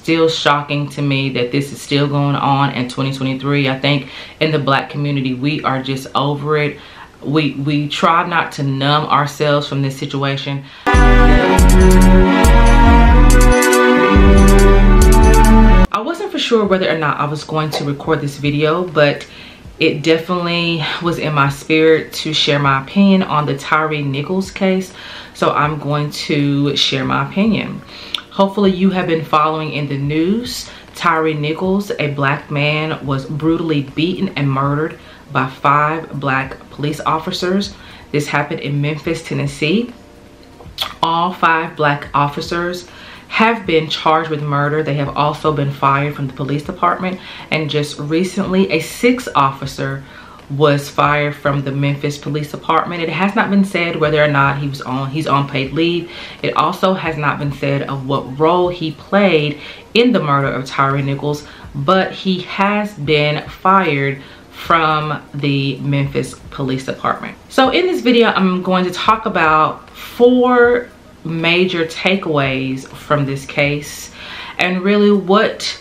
still shocking to me that this is still going on in 2023. I think in the Black community, we are just over it. We try not to numb ourselves from this situation. I wasn't for sure whether or not I was going to record this video, but it definitely was in my spirit to share my opinion on the Tyre Nichols case. So I'm going to share my opinion. Hopefully you have been following in the news. Tyre Nichols, a Black man, was brutally beaten and murdered by 5 Black police officers. This happened in Memphis, Tennessee. All 5 Black officers have been charged with murder. They have also been fired from the police department, and just recently a 6th officer was fired from the Memphis Police Department. It has not been said whether or not he's on paid leave. It also has not been said of what role he played in the murder of Tyre Nichols, but he has been fired from the Memphis Police Department. So in this video, I'm going to talk about 4 major takeaways from this case and really what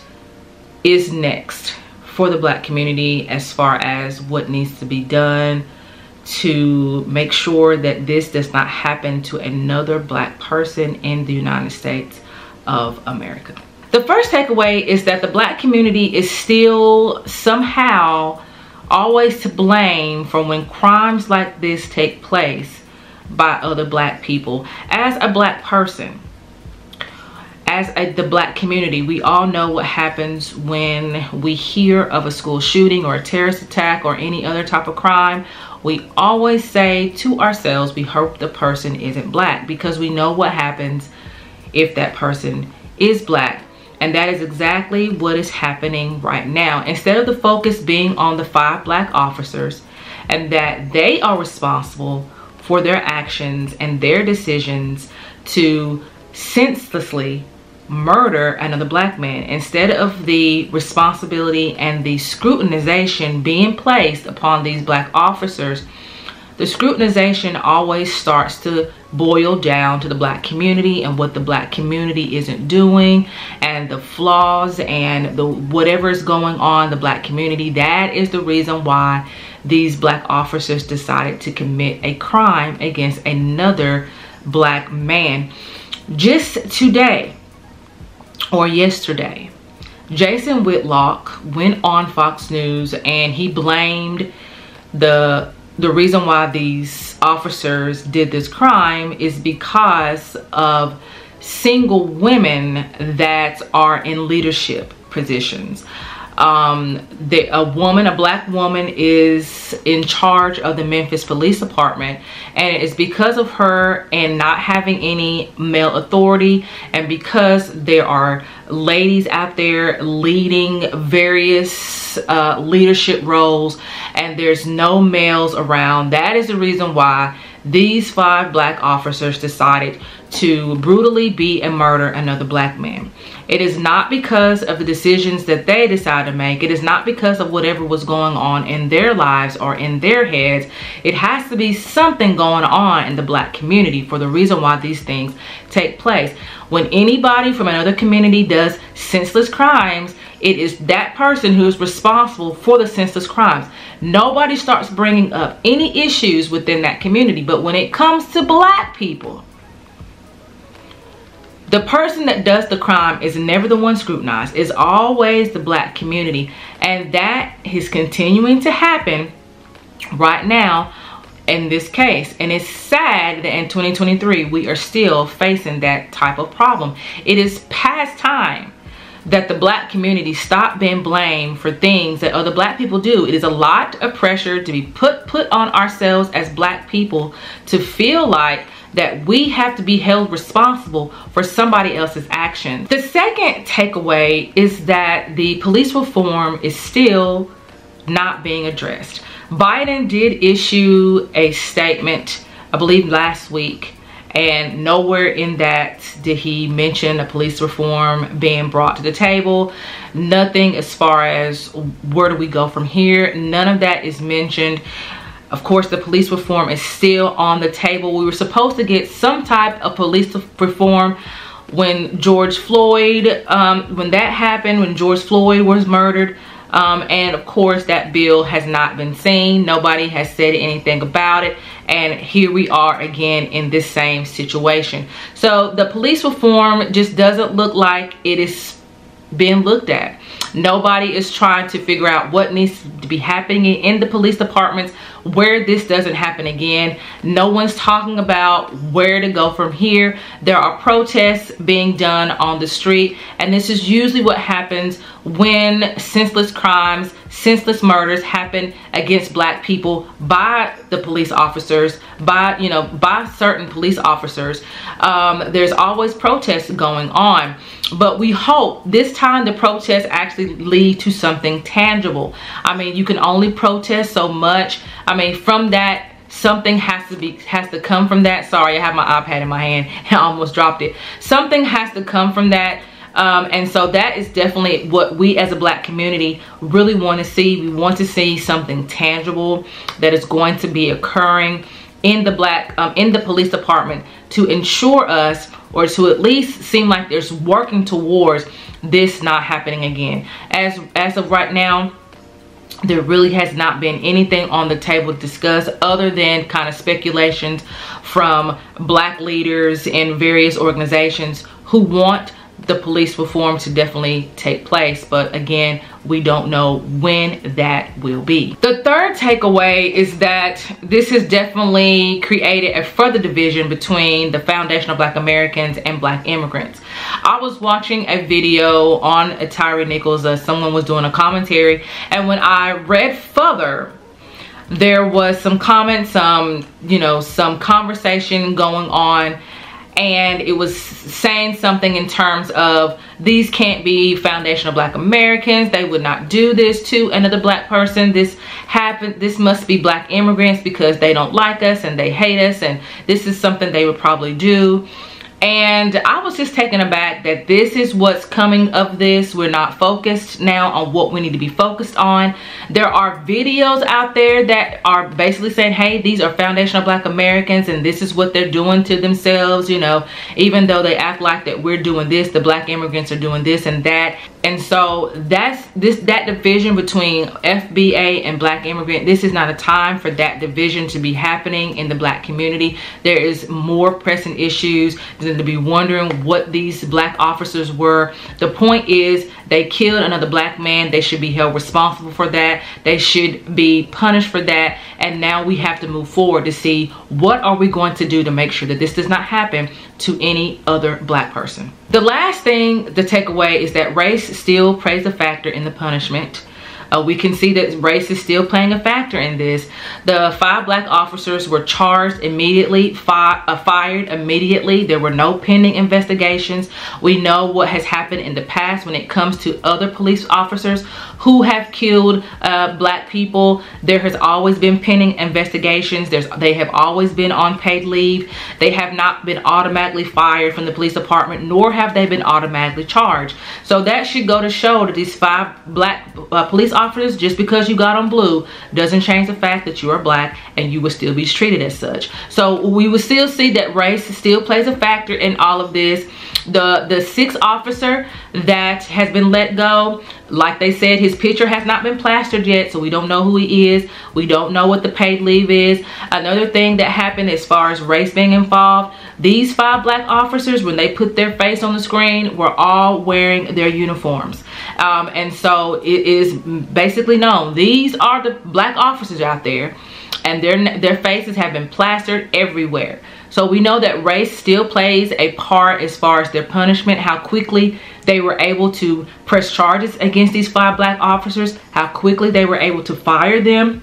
is next for the Black community as far as what needs to be done to make sure that this does not happen to another Black person in the United States of America. The first takeaway is that the Black community is still somehow always to blame for when crimes like this take place by other Black people. As a Black person, the Black community, we all know what happens when we hear of a school shooting or a terrorist attack or any other type of crime. We always say to ourselves, we hope the person isn't Black, because we know what happens if that person is Black. And that is exactly what is happening right now. Instead of the focus being on the 5 Black officers and that they are responsible for their actions and their decisions to senselessly murder another Black man, instead of the responsibility and the scrutinization being placed upon these Black officers, the scrutinization always starts to boil down to the Black community and what the Black community isn't doing and the flaws and the whatever is going on in the Black community. That is the reason why these Black officers decided to commit a crime against another Black man. Just today or yesterday, Jason Whitlock went on Fox News and he blamed the reason why these officers did this crime is because of single women that are in leadership positions. A Black woman is in charge of the Memphis Police Department, and it's because of her and not having any male authority, and because there are ladies out there leading various leadership roles and there's no males around. That is the reason why these 5 Black officers decided to brutally beat and murder another Black man. It is not because of the decisions that they decided to make. It is not because of whatever was going on in their lives or in their heads. It has to be something going on in the Black community for the reason why these things take place. When anybody from another community does senseless crimes, it is that person who is responsible for the senseless crimes. Nobody starts bringing up any issues within that community. But when it comes to Black people, the person that does the crime is never the one scrutinized. It's always the Black community. And that is continuing to happen right now in this case. And it's sad that in 2023, we are still facing that type of problem. It is past time that the Black community stop being blamed for things that other Black people do. It is a lot of pressure to be put on ourselves as Black people to feel like that we have to be held responsible for somebody else's actions. The second takeaway is that the police reform is still not being addressed. Biden did issue a statement, I believe last week, and nowhere in that did he mention a police reform being brought to the table. Nothing as far as where do we go from here. None of that is mentioned. Of course, the police reform is still on the table. We were supposed to get some type of police reform when George Floyd, when that happened, when George Floyd was murdered. And of course that bill has not been seen. Nobody has said anything about it. And here we are again in this same situation. So the police reform just doesn't look like it is being looked at. Nobody is trying to figure out what needs to be happening in the police departments where this doesn't happen again. No one's talking about where to go from here. There are protests being done on the street, and this is usually what happens when senseless crimes, senseless murders happen against black people by the police officers, by certain police officers. There's always protests going on. But we hope this time the protests actually lead to something tangible. I mean, you can only protest so much. I mean, from that, something has to come from that. Sorry, I have my iPad in my hand. I almost dropped it. Something has to come from that. And so that is definitely what we as a black community really want to see. We want to see something tangible that is going to be occurring in the police department to ensure us, or to at least seem like there's working towards this not happening again. As of right now, there really has not been anything on the table to discuss other than kind of speculations from black leaders in various organizations who want the police reform to definitely take place. But again, we don't know when that will be. The third takeaway is that this has definitely created a further division between the foundation of Black Americans and black immigrants. I was watching a video on Tyre Nichols. Someone was doing a commentary, and when I read further, there was some comments, some conversation going on, and it was saying something in terms of these can't be foundation of Black Americans. They would not do this to another black person. This must be black immigrants because they don't like us and they hate us, and this is something they would probably do. And I was just taken aback that this is what's coming of this. We're not focused now on what we need to be focused on. There are videos out there that are basically saying, hey, these are foundational Black Americans and this is what they're doing to themselves, even though they act like that we're doing this, the black immigrants are doing this and that. And so that division between FBA and black immigrant, this is not a time for that division to be happening in the black community. There is more pressing issues than to be wondering what these black officers were. The point is, they killed another black man. They should be held responsible for that. They should be punished for that. And now we have to move forward to see what are we going to do to make sure that this does not happen to any other black person. The last thing to take away is that race still plays a factor in the punishment. We can see that race is still playing a factor in this. The 5 black officers were charged immediately, fired immediately. There were no pending investigations. We know what has happened in the past when it comes to other police officers who have killed black people. There has always been pending investigations. They have always been on paid leave. They have not been automatically fired from the police department, nor have they been automatically charged. So that should go to show that these 5 black police officers, just because you got on blue doesn't change the fact that you are black and you will still be treated as such. So we will still see that race still plays a factor in all of this. The 6th officer that has been let go, like they said, his picture has not been plastered yet, so we don't know who he is. We don't know what the paid leave is. Another thing that happened as far as race being involved, these 5 black officers, when they put their face on the screen, were all wearing their uniforms. And so it is basically known these are the black officers out there, and their faces have been plastered everywhere. So we know that race still plays a part as far as their punishment, how quickly they were able to press charges against these 5 black officers, how quickly they were able to fire them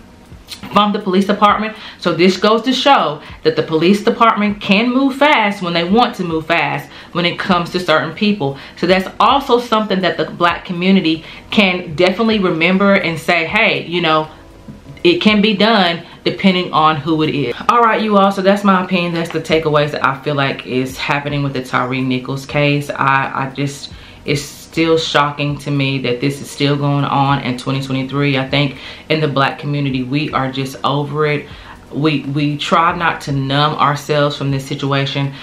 from the police department. So this goes to show that the police department can move fast when they want to move fast when it comes to certain people. So that's also something that the black community can definitely remember and say, hey, it can be done depending on who it is. All right, you all, so that's my opinion. That's the takeaways that I feel like is happening with the Tyre Nichols case. It's still shocking to me that this is still going on in 2023. I think in the black community, we are just over it. We try not to numb ourselves from this situation.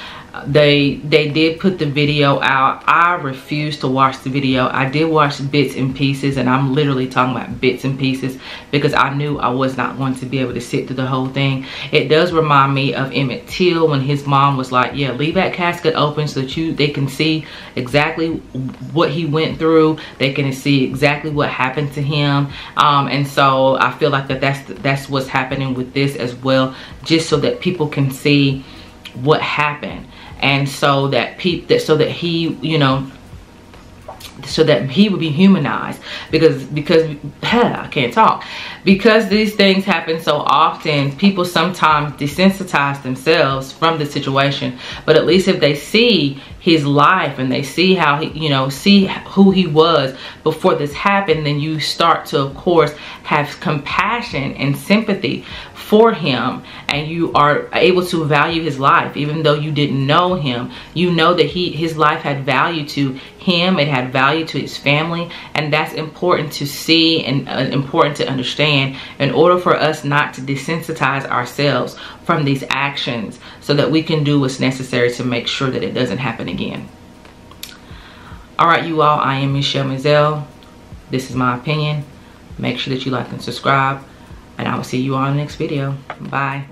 They did put the video out. I refused to watch the video. I did watch bits and pieces, and I'm literally talking about bits and pieces because I knew I was not going to be able to sit through the whole thing. It does remind me of Emmett Till when his mom was like, yeah, leave that casket open so that they can see exactly what he went through. They can see exactly what happened to him. And so I feel like that's what's happening with this as well, just so that people can see what happened. And so that he, you know, so that he would be humanized, because I can't talk, because these things happen so often. People sometimes desensitize themselves from the situation, but at least if they see his life and they see how he, you know, see who he was before this happened, then you start to, of course, have compassion and sympathy for him, and you are able to value his life. Even though you didn't know him, you know that his life had value to him, it had value to his family, and that's important to see and important to understand in order for us not to desensitize ourselves from these actions, so that we can do what's necessary to make sure that it doesn't happen again. All right, you all, I am Michelle Mazelleغ. This is my opinion. Make sure that you like and subscribe, and I will see you all in the next video. Bye.